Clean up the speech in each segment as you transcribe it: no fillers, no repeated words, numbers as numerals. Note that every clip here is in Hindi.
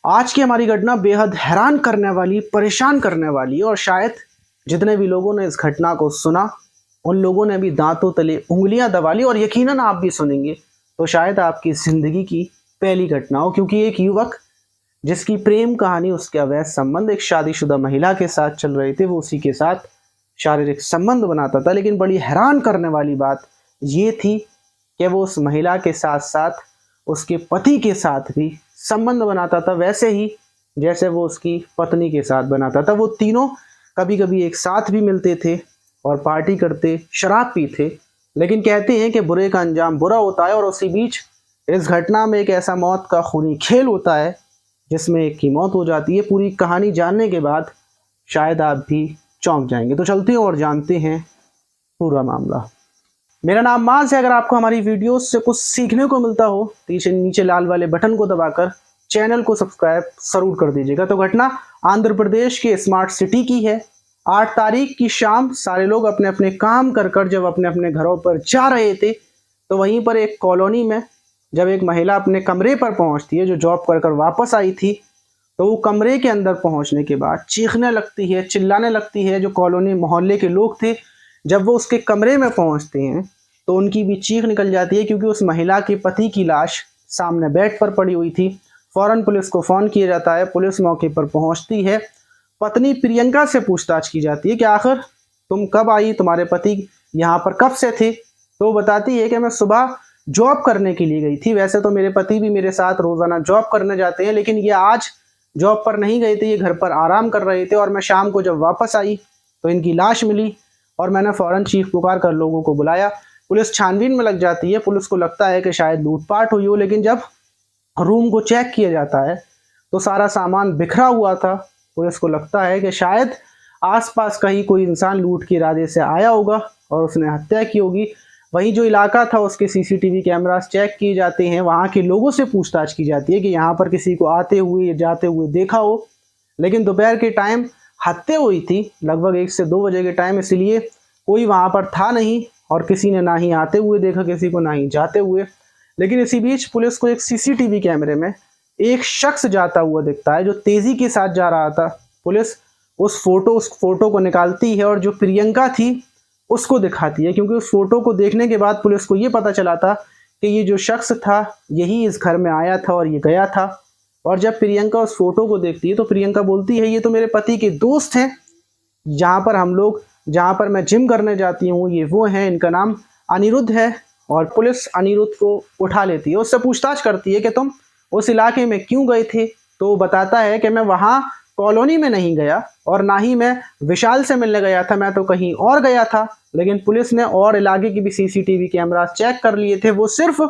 आज की हमारी घटना बेहद हैरान करने वाली, परेशान करने वाली और शायद जितने भी लोगों ने इस घटना को सुना उन लोगों ने भी दांतों तले उंगलियां दबा ली और यकीनन आप भी सुनेंगे तो शायद आपकी जिंदगी की पहली घटना हो, क्योंकि एक युवक जिसकी प्रेम कहानी, उसके अवैध संबंध एक शादीशुदा महिला के साथ चल रहे थे, वो उसी के साथ शारीरिक संबंध बनाता था। लेकिन बड़ी हैरान करने वाली बात ये थी कि वो उस महिला के साथ साथ उसके पति के साथ भी संबंध बनाता था, वैसे ही जैसे वो उसकी पत्नी के साथ बनाता था। वो तीनों कभी कभी एक साथ भी मिलते थे और पार्टी करते, शराब पीते। लेकिन कहते हैं कि बुरे का अंजाम बुरा होता है और उसी बीच इस घटना में एक ऐसा मौत का खूनी खेल होता है जिसमें एक की मौत हो जाती है। पूरी कहानी जानने के बाद शायद आप भी चौंक जाएंगे। तो चलते हैं और जानते हैं पूरा मामला। मेरा नाम मांस है। अगर आपको हमारी वीडियोस से कुछ सीखने को मिलता हो तो नीचे लाल वाले बटन को दबाकर चैनल को सब्सक्राइब जरूर कर दीजिएगा। तो घटना आंध्र प्रदेश के स्मार्ट सिटी की है। 8 तारीख की शाम सारे लोग अपने अपने काम कर जब अपने अपने घरों पर जा रहे थे तो वहीं पर एक कॉलोनी में जब एक महिला अपने कमरे पर पहुंचती है, जो जॉब कर वापस आई थी, तो वो कमरे के अंदर पहुंचने के बाद चीखने लगती है, चिल्लाने लगती है। जो कॉलोनी मोहल्ले के लोग थे, जब वो उसके कमरे में पहुंचते हैं तो उनकी भी चीख निकल जाती है, क्योंकि उस महिला के पति की लाश सामने बेड पर पड़ी हुई थी। फौरन पुलिस को फ़ोन किया जाता है। पुलिस मौके पर पहुंचती है। पत्नी प्रियंका से पूछताछ की जाती है कि आखिर तुम कब आई, तुम्हारे पति यहाँ पर कब से थे। तो वो बताती है कि मैं सुबह जॉब करने के लिए गई थी। वैसे तो मेरे पति भी मेरे साथ रोज़ाना जॉब करने जाते हैं, लेकिन ये आज जॉब पर नहीं गए थे, ये घर पर आराम कर रहे थे। और मैं शाम को जब वापस आई तो इनकी लाश मिली और मैंने फ़ौरन चीख पुकार कर लोगों को बुलाया। पुलिस छानबीन में लग जाती है। पुलिस को लगता है कि शायद लूटपाट हुई हो, लेकिन जब रूम को चेक किया जाता है तो सारा सामान बिखरा हुआ था। पुलिस को लगता है कि शायद आसपास कहीं कोई इंसान लूट के इरादे से आया होगा और उसने हत्या की होगी। वहीं जो इलाका था उसके सीसीटीवी कैमरास चेक किए जाते हैं। वहाँ के लोगों से पूछताछ की जाती है कि यहाँ पर किसी को आते हुए या जाते हुए देखा हो। लेकिन दोपहर के टाइम हत्या हुई थी, लगभग 1 से 2 बजे के टाइम, इसलिए कोई वहाँ पर था नहीं और किसी ने ना ही आते हुए देखा किसी को, ना ही जाते हुए। लेकिन इसी बीच पुलिस को एक सीसीटीवी कैमरे में एक शख्स जाता हुआ दिखता है जो तेजी के साथ जा रहा था। पुलिस उस फोटो को निकालती है और जो प्रियंका थी उसको दिखाती है, क्योंकि उस फोटो को देखने के बाद पुलिस को ये पता चला था कि ये जो शख्स था यही इस घर में आया था और ये गया था। और जब प्रियंका उस फोटो को देखती है तो प्रियंका बोलती है, ये तो मेरे पति के दोस्त हैं, जहाँ पर मैं जिम करने जाती हूँ, ये वो हैं, इनका नाम अनिरुद्ध है। और पुलिस अनिरुद्ध को उठा लेती है, उससे पूछताछ करती है कि तुम उस इलाके में क्यों गए थे। तो वो बताता है कि मैं वहाँ कॉलोनी में नहीं गया और ना ही मैं विशाल से मिलने गया था, मैं तो कहीं और गया था। लेकिन पुलिस ने और इलाके की भी सीसीटीवी कैमरा चेक कर लिए थे। वो सिर्फ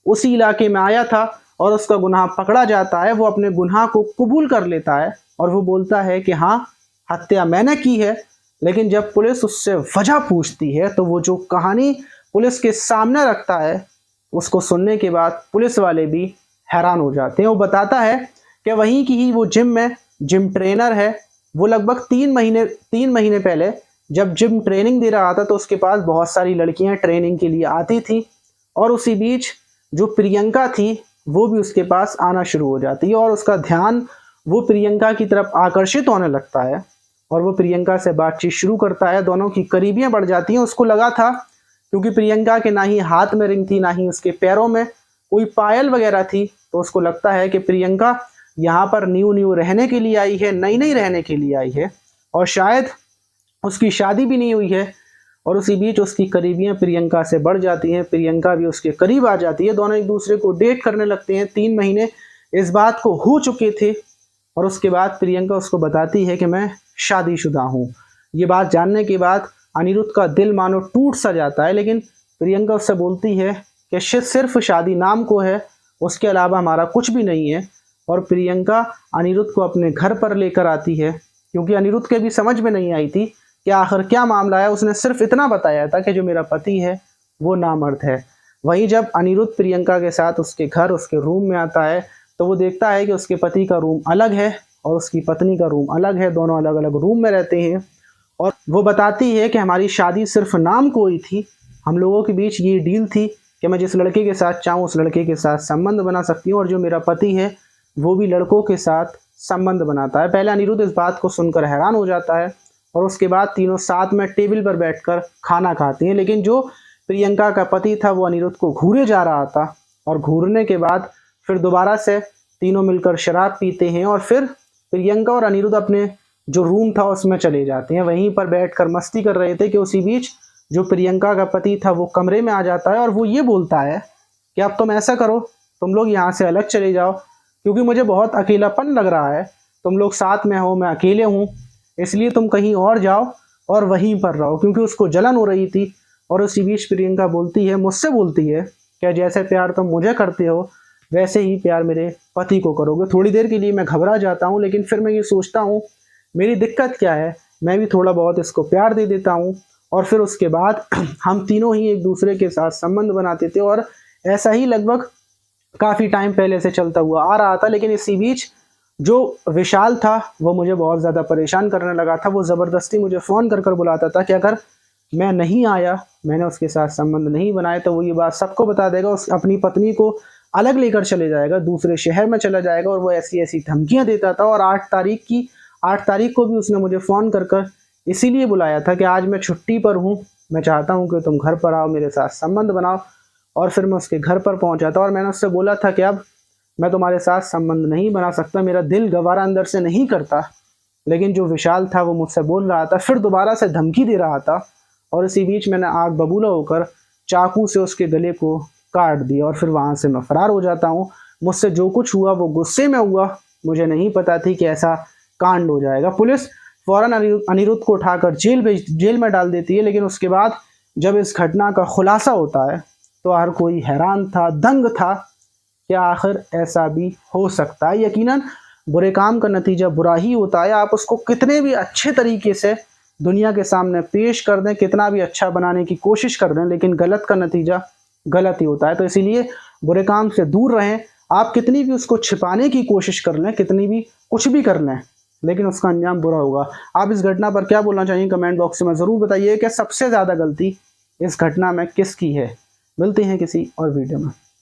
उसी इलाके में आया था और उसका गुनाह पकड़ा जाता है। वो अपने गुनाह को कबूल कर लेता है और वो बोलता है कि हाँ, हत्या मैंने की है। लेकिन जब पुलिस उससे वजह पूछती है तो वो जो कहानी पुलिस के सामने रखता है उसको सुनने के बाद पुलिस वाले भी हैरान हो जाते हैं। वो बताता है कि वहीं की ही वो जिम ट्रेनर है। वो लगभग 3 महीने पहले जब जिम ट्रेनिंग दे रहा था तो उसके पास बहुत सारी लड़कियां ट्रेनिंग के लिए आती थी और उसी बीच जो प्रियंका थी वो भी उसके पास आना शुरू हो जाती है और उसका ध्यान वो प्रियंका की तरफ आकर्षित होने लगता है और वो प्रियंका से बातचीत शुरू करता है। दोनों की करीबियां बढ़ जाती हैं। उसको लगा था, क्योंकि प्रियंका के ना ही हाथ में रिंग थी, ना ही उसके पैरों में कोई पायल वगैरह थी, तो उसको लगता है कि प्रियंका यहाँ पर न्यू रहने के लिए आई है, नई रहने के लिए आई है और शायद उसकी शादी भी नहीं हुई है। और उसी बीच उसकी करीबियां प्रियंका से बढ़ जाती हैं, प्रियंका भी उसके करीब आ जाती है। दोनों एक दूसरे को डेट करने लगते हैं। 3 महीने इस बात को हो चुके थे और उसके बाद प्रियंका उसको बताती है कि मैं शादीशुदा हूँ। ये बात जानने के बाद अनिरुद्ध का दिल मानो टूट सा जाता है, लेकिन प्रियंका उससे बोलती है कि सिर्फ शादी नाम को है, उसके अलावा हमारा कुछ भी नहीं है। और प्रियंका अनिरुद्ध को अपने घर पर लेकर आती है, क्योंकि अनिरुद्ध के भी समझ में नहीं आई थी कि आखिर क्या मामला है। उसने सिर्फ इतना बताया था कि जो मेरा पति है वो नामर्द है। वहीं जब अनिरुद्ध प्रियंका के साथ उसके घर, उसके रूम में आता है तो वो देखता है कि उसके पति का रूम अलग है और उसकी पत्नी का रूम अलग है। दोनों अलग अलग रूम में रहते हैं और वो बताती है कि हमारी शादी सिर्फ नाम को ही थी, हम लोगों के बीच ये डील थी कि मैं जिस लड़के के साथ चाहूँ उस लड़के के साथ संबंध बना सकती हूँ और जो मेरा पति है वो भी लड़कों के साथ संबंध बनाता है। पहले अनिरुद्ध इस बात को सुनकर हैरान हो जाता है और उसके बाद तीनों साथ में टेबल पर बैठकर खाना खाते हैं। लेकिन जो प्रियंका का पति था वो अनिरुद्ध को घूरे जा रहा था और घूरने के बाद फिर दोबारा से तीनों मिलकर शराब पीते हैं और फिर प्रियंका और अनिरुद्ध अपने जो रूम था उसमें चले जाते हैं। वहीं पर बैठकर मस्ती कर रहे थे कि उसी बीच जो प्रियंका का पति था वो कमरे में आ जाता है और वो ये बोलता है कि अब तुम ऐसा करो, तुम लोग यहाँ से अलग चले जाओ क्योंकि मुझे बहुत अकेलापन लग रहा है। तुम लोग साथ में हो, मैं अकेले हूँ, इसलिए तुम कहीं और जाओ और वहीं पर रहो, क्योंकि उसको जलन हो रही थी। और उसी बीच प्रियंका बोलती है, मुझसे बोलती है कि जैसे प्यार तुम मुझे करते हो वैसे ही प्यार मेरे पति को करोगे। थोड़ी देर के लिए मैं घबरा जाता हूँ, लेकिन फिर मैं ये सोचता हूँ मेरी दिक्कत क्या है, मैं भी थोड़ा बहुत इसको प्यार दे देता हूँ। और फिर उसके बाद हम तीनों ही एक दूसरे के साथ संबंध बनाते थे और ऐसा ही लगभग काफ़ी टाइम पहले से चलता हुआ आ रहा था। लेकिन इसी बीच जो विशाल था वो मुझे बहुत ज़्यादा परेशान करने लगा था। वो ज़बरदस्ती मुझे फ़ोन कर कर बुलाता था कि अगर मैं नहीं आया, मैंने उसके साथ संबंध नहीं बनाए, तो वो ये बात सबको बता देगा, उस अपनी पत्नी को अलग लेकर चले जाएगा, दूसरे शहर में चला जाएगा। और वो ऐसी ऐसी धमकियाँ देता था। और 8 तारीख को भी उसने मुझे फ़ोन कर कर इसीलिए बुलाया था कि आज मैं छुट्टी पर हूँ, मैं चाहता हूँ कि तुम घर पर आओ, मेरे साथ संबंध बनाओ। और फिर मैं उसके घर पर पहुँचा था और मैंने उससे बोला था कि अब मैं तुम्हारे साथ संबंध नहीं बना सकता, मेरा दिल गवारा अंदर से नहीं करता। लेकिन जो विशाल था वो मुझसे बोल रहा था, फिर दोबारा से धमकी दे रहा था। और इसी बीच मैंने आग बबूला होकर चाकू से उसके गले को काट दिया और फिर वहाँ से मैं फरार हो जाता हूँ। मुझसे जो कुछ हुआ वो गुस्से में हुआ, मुझे नहीं पता थी कि ऐसा कांड हो जाएगा। पुलिस फौरन अनिरुद्ध को उठाकर जेल में डाल देती है। लेकिन उसके बाद जब इस घटना का खुलासा होता है तो हर कोई हैरान था, दंग था कि आखिर ऐसा भी हो सकता है। यकीनन बुरे काम का नतीजा बुरा ही होता है। आप उसको कितने भी अच्छे तरीके से दुनिया के सामने पेश कर दें, कितना भी अच्छा बनाने की कोशिश कर दें, लेकिन गलत का नतीजा गलत ही होता है। तो इसीलिए बुरे काम से दूर रहें। आप कितनी भी उसको छिपाने की कोशिश कर लें, कितनी भी कुछ भी कर लें, लेकिन उसका अंजाम बुरा होगा। आप इस घटना पर क्या बोलना चाहिए कमेंट बॉक्स में ज़रूर बताइए कि सबसे ज़्यादा गलती इस घटना में किसकी है। मिलते हैं किसी और वीडियो में।